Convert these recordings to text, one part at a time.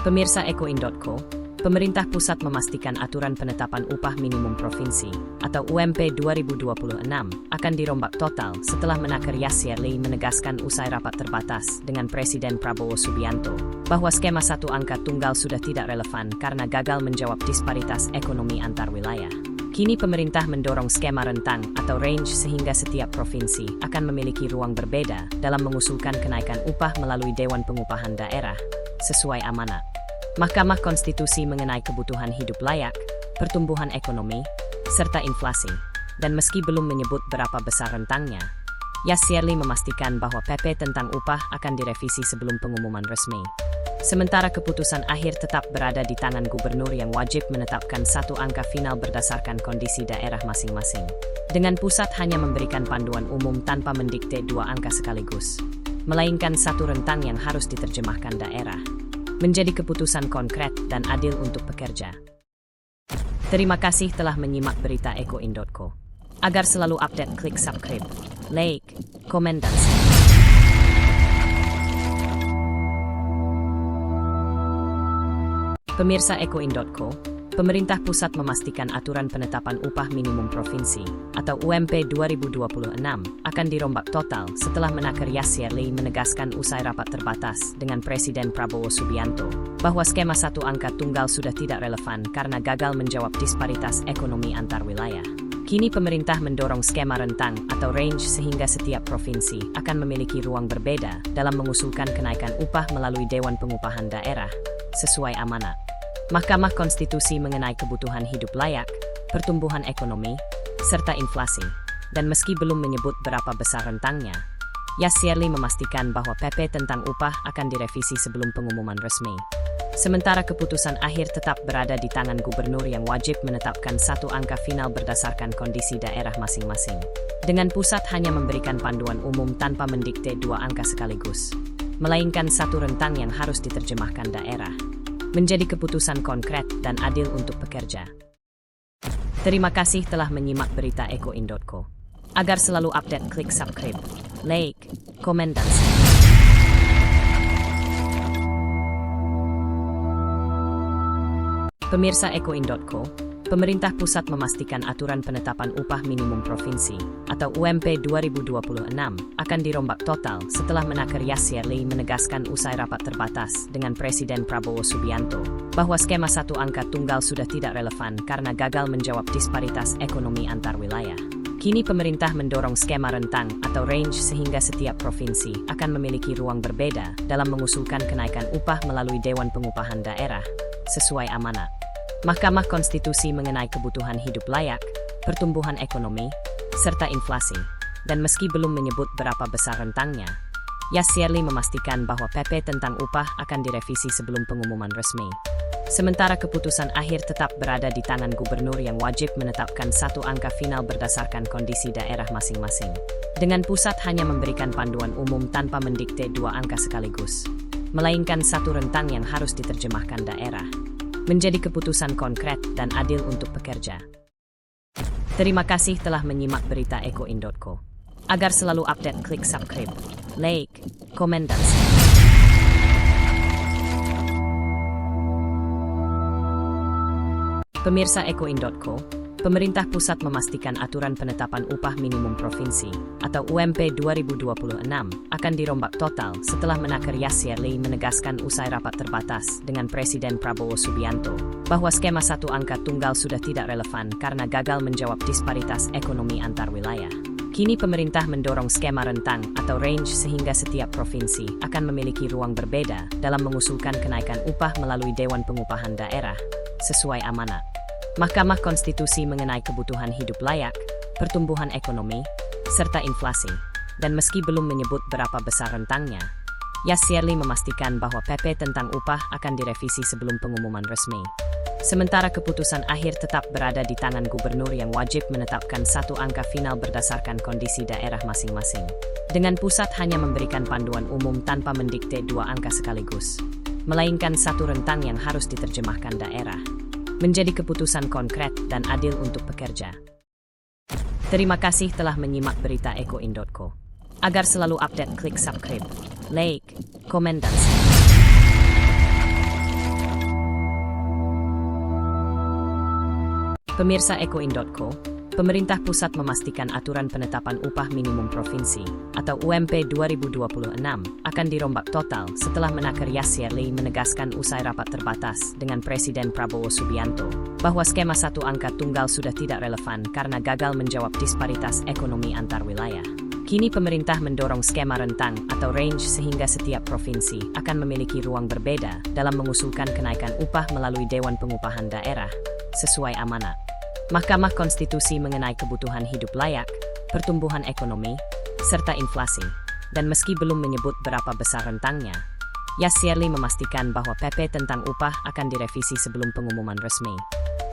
Pemirsa Ekoin.co, pemerintah pusat memastikan aturan penetapan upah minimum provinsi atau UMP 2026 akan dirombak total setelah Menaker Yasir Lee menegaskan usai rapat terbatas dengan Presiden Prabowo Subianto bahwa skema satu angka tunggal sudah tidak relevan karena gagal menjawab disparitas ekonomi antar wilayah. Kini pemerintah mendorong skema rentang atau range sehingga setiap provinsi akan memiliki ruang berbeda dalam mengusulkan kenaikan upah melalui Dewan Pengupahan Daerah sesuai amanat Mahkamah Konstitusi mengenai kebutuhan hidup layak, pertumbuhan ekonomi, serta inflasi. Dan meski belum menyebut berapa besar rentangnya, Yasir Lee memastikan bahwa PP tentang upah akan direvisi sebelum pengumuman resmi. Sementara keputusan akhir tetap berada di tangan gubernur yang wajib menetapkan satu angka final berdasarkan kondisi daerah masing-masing. Dengan pusat hanya memberikan panduan umum tanpa mendikte dua angka sekaligus, melainkan satu rentang yang harus diterjemahkan daerah, menjadi keputusan konkret dan adil untuk pekerja. Terima kasih telah menyimak berita Ekoin.co. Agar selalu update, klik subscribe, like, komen, dan share. Pemirsa Ekoin.co, pemerintah pusat memastikan aturan penetapan upah minimum provinsi atau UMP 2026 akan dirombak total setelah Menaker Yasir Lee menegaskan usai rapat terbatas dengan Presiden Prabowo Subianto bahwa skema satu angka tunggal sudah tidak relevan karena gagal menjawab disparitas ekonomi antar wilayah. Kini pemerintah mendorong skema rentang atau range sehingga setiap provinsi akan memiliki ruang berbeda dalam mengusulkan kenaikan upah melalui Dewan Pengupahan Daerah sesuai amanat Mahkamah Konstitusi mengenai kebutuhan hidup layak, pertumbuhan ekonomi, serta inflasi. Dan meski belum menyebut berapa besar rentangnya, Yasir Lee memastikan bahwa PP tentang upah akan direvisi sebelum pengumuman resmi. Sementara keputusan akhir tetap berada di tangan gubernur yang wajib menetapkan satu angka final berdasarkan kondisi daerah masing-masing. Dengan pusat hanya memberikan panduan umum tanpa mendikte dua angka sekaligus, melainkan satu rentang yang harus diterjemahkan daerah, menjadi keputusan konkret dan adil untuk pekerja. Terima kasih telah menyimak berita Ekoin.co. Agar selalu update, klik subscribe, like, komen, dan share. Pemirsa Ekoin.co, pemerintah pusat memastikan aturan penetapan upah minimum provinsi atau UMP 2026 akan dirombak total setelah Menaker Yasir Lee menegaskan usai rapat terbatas dengan Presiden Prabowo Subianto bahwa skema satu angka tunggal sudah tidak relevan karena gagal menjawab disparitas ekonomi antar wilayah. Kini pemerintah mendorong skema rentang atau range sehingga setiap provinsi akan memiliki ruang berbeda dalam mengusulkan kenaikan upah melalui Dewan Pengupahan Daerah sesuai amanat Mahkamah Konstitusi mengenai kebutuhan hidup layak, pertumbuhan ekonomi, serta inflasi. Dan meski belum menyebut berapa besar rentangnya, Yasir Lee memastikan bahwa PP tentang upah akan direvisi sebelum pengumuman resmi. Sementara keputusan akhir tetap berada di tangan gubernur yang wajib menetapkan satu angka final berdasarkan kondisi daerah masing-masing. Dengan pusat hanya memberikan panduan umum tanpa mendikte dua angka sekaligus, melainkan satu rentang yang harus diterjemahkan daerah, menjadi keputusan konkret dan adil untuk pekerja. Terima kasih telah menyimak berita Ekoin.co. Agar selalu update, klik subscribe, like, komen, dan share. Pemirsa Ekoin.co, pemerintah pusat memastikan aturan penetapan upah minimum provinsi atau UMP 2026 akan dirombak total setelah Menaker Yasir Lee menegaskan usai rapat terbatas dengan Presiden Prabowo Subianto bahwa skema satu angka tunggal sudah tidak relevan karena gagal menjawab disparitas ekonomi antar wilayah. Kini pemerintah mendorong skema rentang atau range sehingga setiap provinsi akan memiliki ruang berbeda dalam mengusulkan kenaikan upah melalui Dewan Pengupahan Daerah sesuai amanat Mahkamah Konstitusi mengenai kebutuhan hidup layak, pertumbuhan ekonomi, serta inflasi. Dan meski belum menyebut berapa besar rentangnya, Yasir Lee memastikan bahwa PP tentang upah akan direvisi sebelum pengumuman resmi. Sementara keputusan akhir tetap berada di tangan gubernur yang wajib menetapkan satu angka final berdasarkan kondisi daerah masing-masing. Dengan pusat hanya memberikan panduan umum tanpa mendikte dua angka sekaligus, melainkan satu rentang yang harus diterjemahkan daerah, menjadi keputusan konkret dan adil untuk pekerja. Terima kasih telah menyimak berita Ekoin.co. Agar selalu update, klik subscribe, like, komen, dan share. Pemirsa Ekoin.co, pemerintah pusat memastikan aturan penetapan upah minimum provinsi atau UMP 2026 akan dirombak total setelah Menaker Yasirli menegaskan usai rapat terbatas dengan Presiden Prabowo Subianto bahwa skema satu angka tunggal sudah tidak relevan karena gagal menjawab disparitas ekonomi antar wilayah. Kini pemerintah mendorong skema rentang atau range sehingga setiap provinsi akan memiliki ruang berbeda dalam mengusulkan kenaikan upah melalui Dewan Pengupahan Daerah sesuai amanat Mahkamah Konstitusi mengenai kebutuhan hidup layak, pertumbuhan ekonomi, serta inflasi. Dan meski belum menyebut berapa besar rentangnya, Yasirli memastikan bahwa PP tentang upah akan direvisi sebelum pengumuman resmi.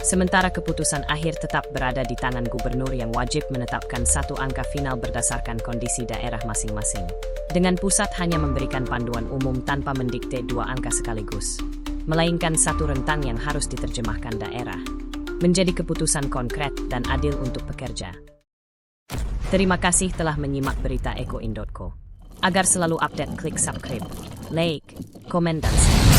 Sementara keputusan akhir tetap berada di tangan gubernur yang wajib menetapkan satu angka final berdasarkan kondisi daerah masing-masing. Dengan pusat hanya memberikan panduan umum tanpa mendikte dua angka sekaligus, melainkan satu rentang yang harus diterjemahkan daerah, menjadi keputusan konkret dan adil untuk pekerja. Terima kasih telah menyimak berita Ekoin.co. Agar selalu update, klik subscribe, like, komen, dan share.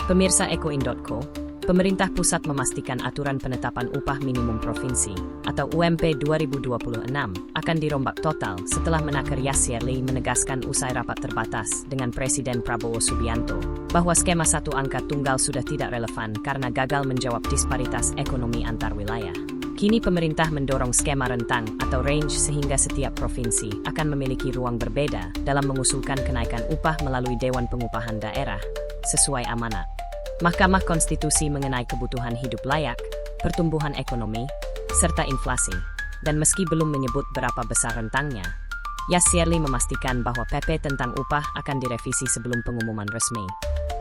Pemirsa Ekoin.co, pemerintah pusat memastikan aturan penetapan upah minimum provinsi atau UMP 2026 akan dirombak total setelah Menaker Yasirli menegaskan usai rapat terbatas dengan Presiden Prabowo Subianto bahwa skema satu angka tunggal sudah tidak relevan karena gagal menjawab disparitas ekonomi antar wilayah. Kini pemerintah mendorong skema rentang atau range sehingga setiap provinsi akan memiliki ruang berbeda dalam mengusulkan kenaikan upah melalui Dewan Pengupahan Daerah sesuai amanat Mahkamah Konstitusi mengenai kebutuhan hidup layak, pertumbuhan ekonomi, serta inflasi. Dan meski belum menyebut berapa besar rentangnya, Yasirli memastikan bahwa PP tentang upah akan direvisi sebelum pengumuman resmi.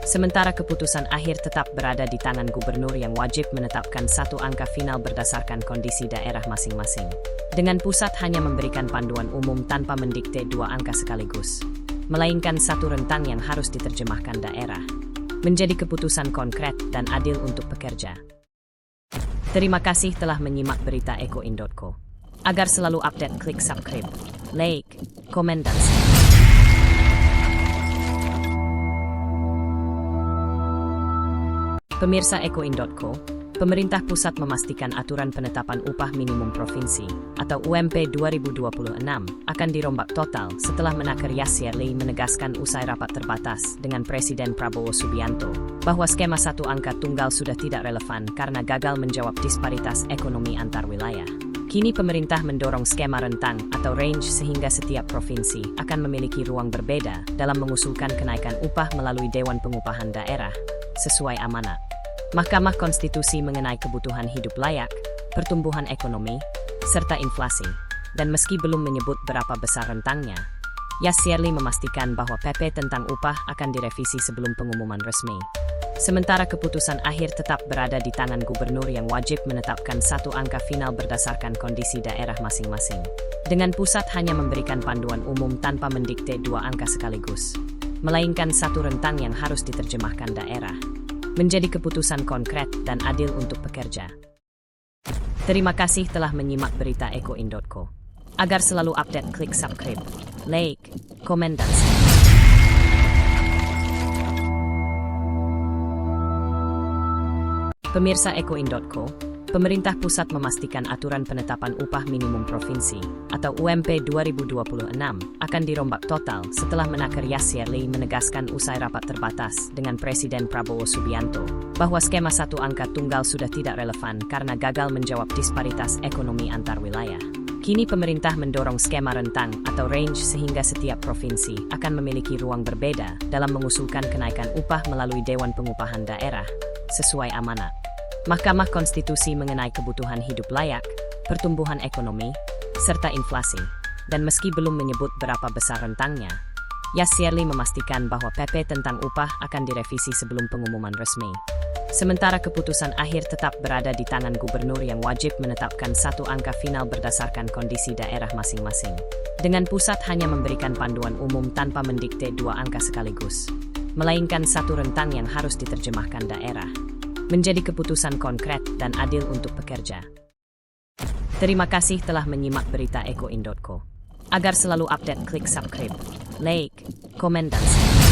Sementara keputusan akhir tetap berada di tangan gubernur yang wajib menetapkan satu angka final berdasarkan kondisi daerah masing-masing. Dengan pusat hanya memberikan panduan umum tanpa mendikte dua angka sekaligus, melainkan satu rentang yang harus diterjemahkan daerah, menjadi keputusan konkret dan adil untuk pekerja. Terima kasih telah menyimak berita Ekoin.co. Agar selalu update, klik subscribe, like, komen, dan share. Pemirsa Ekoin.co, pemerintah pusat memastikan aturan penetapan upah minimum provinsi atau UMP 2026 akan dirombak total setelah Menaker Yasirli menegaskan usai rapat terbatas dengan Presiden Prabowo Subianto bahwa skema satu angka tunggal sudah tidak relevan karena gagal menjawab disparitas ekonomi antar wilayah. Kini pemerintah mendorong skema rentang atau range sehingga setiap provinsi akan memiliki ruang berbeda dalam mengusulkan kenaikan upah melalui Dewan Pengupahan Daerah sesuai amanat Mahkamah Konstitusi mengenai kebutuhan hidup layak, pertumbuhan ekonomi, serta inflasi. Dan meski belum menyebut berapa besar rentangnya, Yasirli memastikan bahwa PP tentang upah akan direvisi sebelum pengumuman resmi. Sementara keputusan akhir tetap berada di tangan gubernur yang wajib menetapkan satu angka final berdasarkan kondisi daerah masing-masing. Dengan pusat hanya memberikan panduan umum tanpa mendikte dua angka sekaligus, melainkan satu rentang yang harus diterjemahkan daerah, menjadi keputusan konkret dan adil untuk pekerja. Terima kasih telah menyimak berita Ekoin.co. Agar selalu update, klik subscribe, like, komen, dan share. Pemirsa Ekoin.co, pemerintah pusat memastikan aturan penetapan upah minimum provinsi atau UMP 2026 akan dirombak total setelah Menaker Yasirli menegaskan usai rapat terbatas dengan Presiden Prabowo Subianto bahwa skema satu angka tunggal sudah tidak relevan karena gagal menjawab disparitas ekonomi antar wilayah. Kini pemerintah mendorong skema rentang atau range sehingga setiap provinsi akan memiliki ruang berbeda dalam mengusulkan kenaikan upah melalui Dewan Pengupahan Daerah sesuai amanat Mahkamah Konstitusi mengenai kebutuhan hidup layak, pertumbuhan ekonomi, serta inflasi. Dan meski belum menyebut berapa besar rentangnya, Yasirli memastikan bahwa PP tentang upah akan direvisi sebelum pengumuman resmi. Sementara keputusan akhir tetap berada di tangan gubernur yang wajib menetapkan satu angka final berdasarkan kondisi daerah masing-masing. Dengan pusat hanya memberikan panduan umum tanpa mendikte dua angka sekaligus, melainkan satu rentang yang harus diterjemahkan daerah, menjadi keputusan konkret dan adil untuk pekerja. Terima kasih telah menyimak berita Ekoin.co. Agar selalu update, klik subscribe, like, komen, dan share.